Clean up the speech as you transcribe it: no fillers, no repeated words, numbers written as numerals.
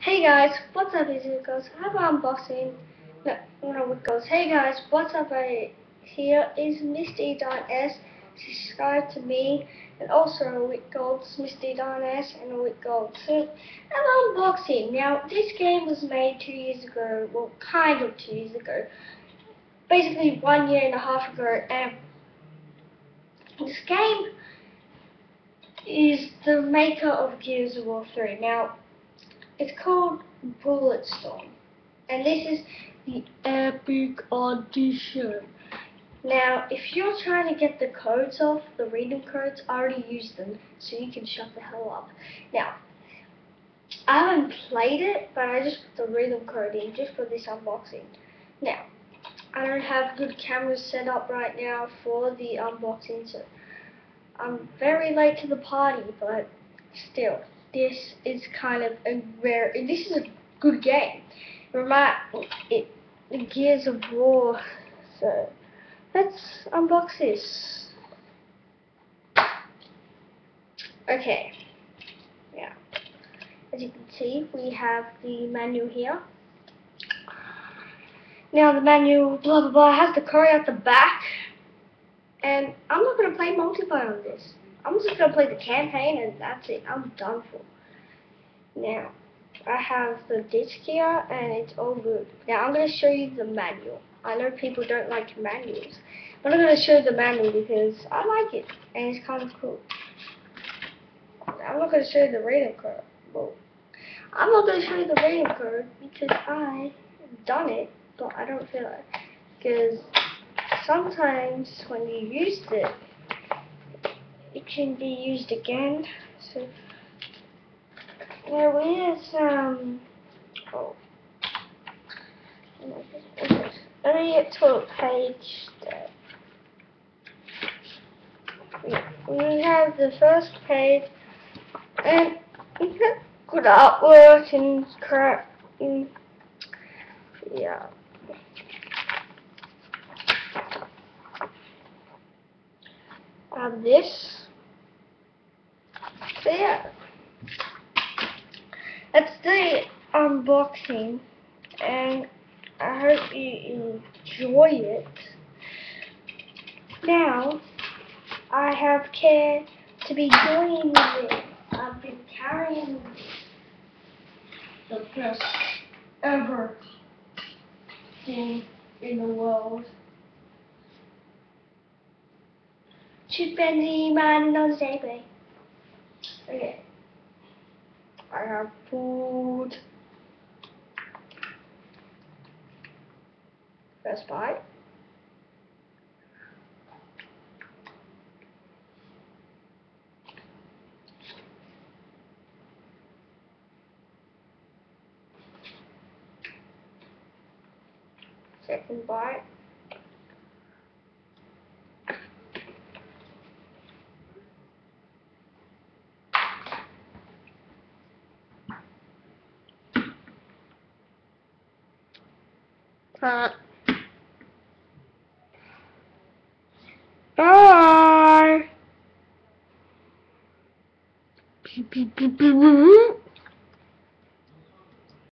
Hey guys, what's up, is it goes? I have an unboxing. No, it goes. Hey guys, what's up? Here is Misty.s. Subscribe to me, and also with Gold's Misty.s and with Gold. So, an unboxing. Now, this game was made 2 years ago. Well, kind of 2 years ago. Basically, 1.5 years ago, and this game is the maker of Gears of War 3. Now, it's called Bulletstorm, and this is the Epic Audition. Now, if you're trying to get the codes off, the redeem codes, I already used them, so you can shut the hell up. Now, I haven't played it, but I just put the redeem code in just for this unboxing. Now, I don't have good cameras set up right now for the unboxing, so I'm very late to the party, but still, this is kind of this is a good game. It Gears of War. So let's unbox this. Okay, yeah. As you can see, we have the manual here. Now the manual, blah blah blah, has the code at the back. And I'm not gonna play multiplayer on this. I'm just gonna play the campaign, and that's it. I'm done for. Now, I have the disc here, and it's all good. Now, I'm going to show you the manual. I know people don't like manuals, but I'm going to show you the manual because I like it, and it's kind of cool. I'm not going to show you the reading code. Well, I'm not going to show you the reading code because I've done it, but I don't feel like it. Because sometimes when you used it, it can be used again. So there is oh, let me get to a page that we have the first page, and we have good artwork and crap. Yeah. I have this. So yeah, that's the unboxing, and I hope you enjoy it. Now, I have care to be joining it. I've been carrying the best ever thing in the world. Chimpanzee man on the Segway. Okay. I have food. Best Buy. Second Bite. Bye.